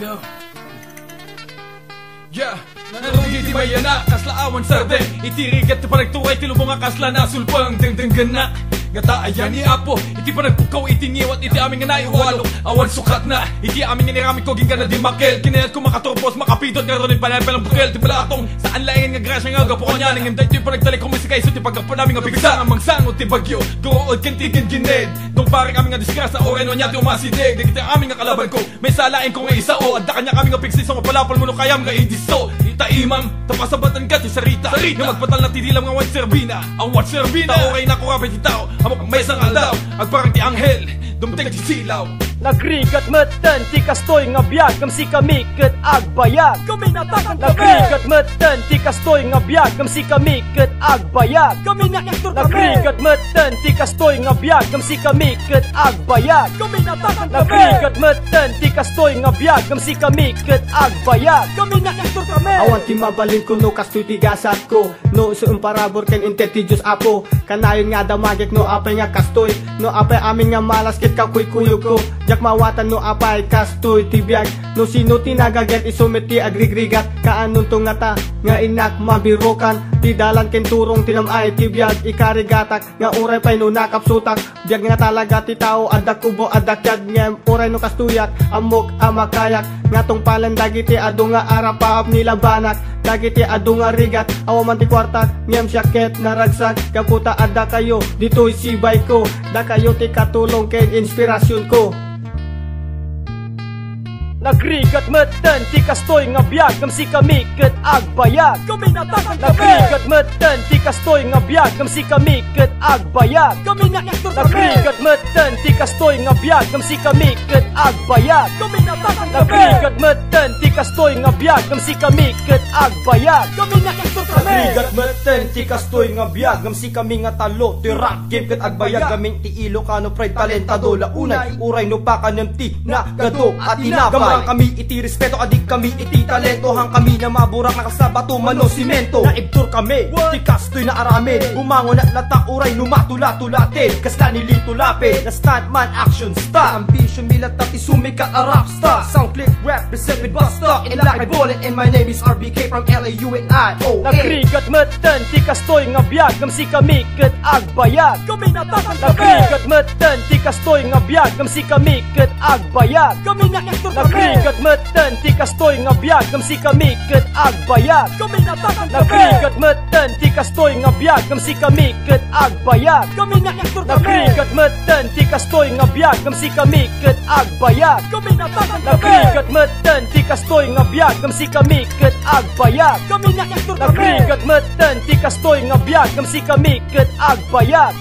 go. Yeah, narugi di may anak, kaslaawan sarde itirigat ti panagturay ti lubong akasla na sulpang dengdenggan na ngata ayan ni Apo, iti panagpukaw itingiwat iti aming nga naiwalo awan sukat na, iti aming nirami ko ginga na di makel kinayat ko makaturbos makapidot nga ron palang bukel ti balatong saan laing nga grasya nga gapo ko niya nang hindi iti panagtalik kong misikay so ti pagkapo namin nga bigsa ang mangsangot ti bagyo durood kantigin gined dong pari kami nga disgrasa oren o niya ti umasidig di kita aming nga kalaban ko may salain ko nga isa o adda kanya kami nga pigsi so mapalapal mo no kayam nga idiso itaimam tapasabatan ka ti sarita nga magpatal na tidilam nga wan serbina ang wan serbina oray na ko kapit itaw amok may isang aldaw agparang ti anghel dumteg ti silaw nagrigat meten ti kastoy nga biyag kam si kami ket agbayag kami natakan kami nagrigat meten ti kastoy nga biyag kam si kami ket agbayag kami nakaktur kami nagrigat meten ti kastoy nga biyag kam si kami ket agbayag kami natakan kami nagrigat meten ti kastoy nga biyag kam si kami ket agbayag kami nakaktur kami awan ti mabalin ko no kastoy ti gasat ko no so parabor ken intetijus Apo kanayon nga damagek no apay nga kastoy no apay amin nga malas ket kakuy-kuyo ko jak mawatan no apay kastoy ti biyag no sino tinagaget isumit ti agrigrigat kaanon to nga ta nga inak mabirokan ti dalan ken turong tinamay ti biyag ikarigatak nga uray pay no nakapsutak biyag nga talaga ti tao adak kubo adak yag nga uray no kastuyak amok amakayak nga tong palan dagiti adu nga arapap nila banak dagiti adu nga rigat awaman ti kwarta ngem syaket naragsak kaputa ada kayo dito'y sibay ko da kayo ti katulong ken inspirasyon ko nagrigat meten ti kastoy nga biyag kam si kami ket agbayag kami natakan kami nagrigat meten ti kastoy nga biyag kam si kami ket agbayag kami nakaktur kami nagrigat meten ti kastoy nga biyag kam si kami ket agbayag kami natakan kami nagrigat meten ti kastoy nga biyag kam si kami ket agbayag kami nakaktur kami nagrigat meten ti kastoy nga biyag kam si kami nga talo ti rap game ket agbayag kaming ti Ilocano pride talentado launay uray no pa kanem ti nagado at tinapay kami iti respeto adik kami iti talento hang kami na maburak na kasabato mano simento naibtur kami ti kastoy na aramin bumangon at natauray numatula-tulatin kasla nilitulapin na stuntman action star ambition milatat isumika a rap star sound click represent with Busta in like a bullet and my name is RBK from LAUNI nagrigat meten ti kastoy nga biyag kam si kami ket agbayag kami natakan kami nagrigat meten ti kastoy nga biyag kam si kami ket agbayag kami nakaktur kami nagrigat meten ti kastoy nga biyag kam si kami ket agbayag kami natakan kami nagrigat meten ti kastoy nga biyag kam si kami ket agbayag kami nakaktur kami nagrigat meten ti kastoy nga biyag kam si kami ket agbayag kami natakan kami nagrigat meten ti kastoy nga biyag kam si kami ket agbayag kami nakaktur kami nagrigat meten ti kastoy nga biyag kam si kami ket agbayag